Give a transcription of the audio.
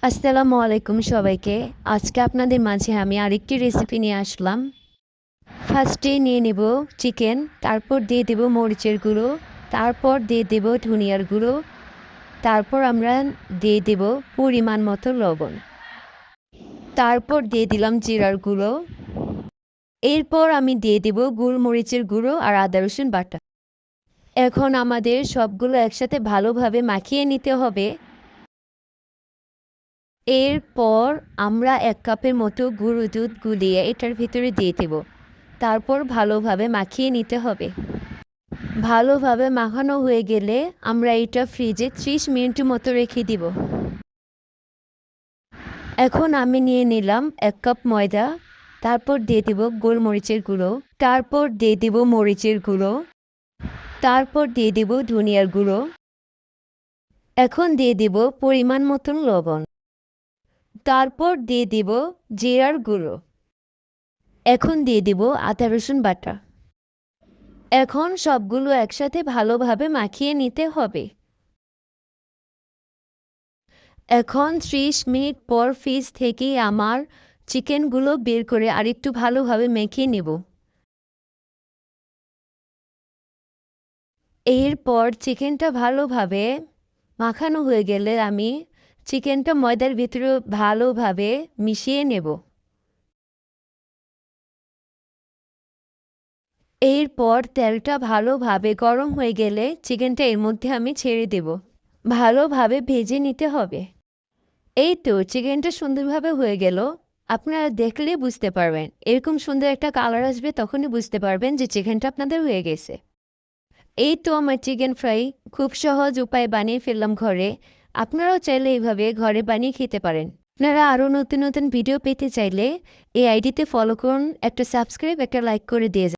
আসসালামু আলাইকুম সবাইকে। আজকে আপনাদের মাঝে আমি আরেকটি রেসিপি নিয়ে আসলাম। ফার্স্টে নিয়ে নেব চিকেন, তারপর দিয়ে দেব মরিচের গুঁড়ো, তারপর দিয়ে দেব ধনিয়ার গুঁড়ো, তারপর আমরা দিয়ে দেব পরিমাণ মতো লবণ, তারপর দিয়ে দিলাম জিরার গুঁড়ো, এরপর আমি দিয়ে দেব গোলমরিচের গুঁড়ো আর আদা রসুন বাটা। এখন আমাদের সবগুলো একসাথে ভালোভাবে মাখিয়ে নিতে হবে। এরপর আমরা ১ কাপের মতো গুঁড়ো দুধ গুলিয়ে এটার ভিতরে দিয়ে দেব। তারপর ভালোভাবে মাখিয়ে নিতে হবে। ভালোভাবে মাখানো হয়ে গেলে আমরা এটা ফ্রিজে ৩০ মিনিট মতো রেখে দিব। এখন আমি নিয়ে নিলাম ১ কাপ ময়দা, তারপর দিয়ে দেব গোলমরিচের গুঁড়ো, তারপর দিয়ে দেব মরিচের গুঁড়ো, তারপর দিয়ে দেব ধনিয়ার গুঁড়ো, এখন দিয়ে দেব পরিমাণ মতন লবণ, তারপর দিয়ে দেব জিরার গুঁড়ো, এখন দিয়ে দেব আদা রসুন বাটা। এখন সবগুলো একসাথে ভালোভাবে মাখিয়ে নিতে হবে। এখন ৩০ মিনিট পর ফ্রিজ থেকে আমার চিকেনগুলো বের করে আরেকটু ভালোভাবে মেখে নেব। এরপর চিকেনটা ভালোভাবে মাখানো হয়ে গেলে আমি চিকেনটা ময়দার ভিতরে ভালোভাবে মিশিয়ে নেব। এরপর তেলটা ভালোভাবে গরম হয়ে গেলে চিকেনটা এর মধ্যে আমি ছেড়ে দেব। ভালোভাবে ভেজে নিতে হবে। এই তো চিকেনটা সুন্দরভাবে হয়ে গেল। আপনারা দেখলে বুঝতে পারবেন। এরকম সুন্দর একটা কালার আসবে তখনই বুঝতে পারবেন যে চিকেনটা আপনাদের হয়ে গেছে। এই তো আমার চিকেন ফ্রাই খুব সহজ উপায়ে বানিয়ে ফেললাম ঘরে। আপনারাও চাইলে এইভাবে ঘরে বানিয়ে খেতে পারেন। আপনারা আরও নতুন নতুন ভিডিও পেতে চাইলে এই আইডিতে ফলো করুন, একটা সাবস্ক্রাইব, একটা লাইক করে দিয়ে যান।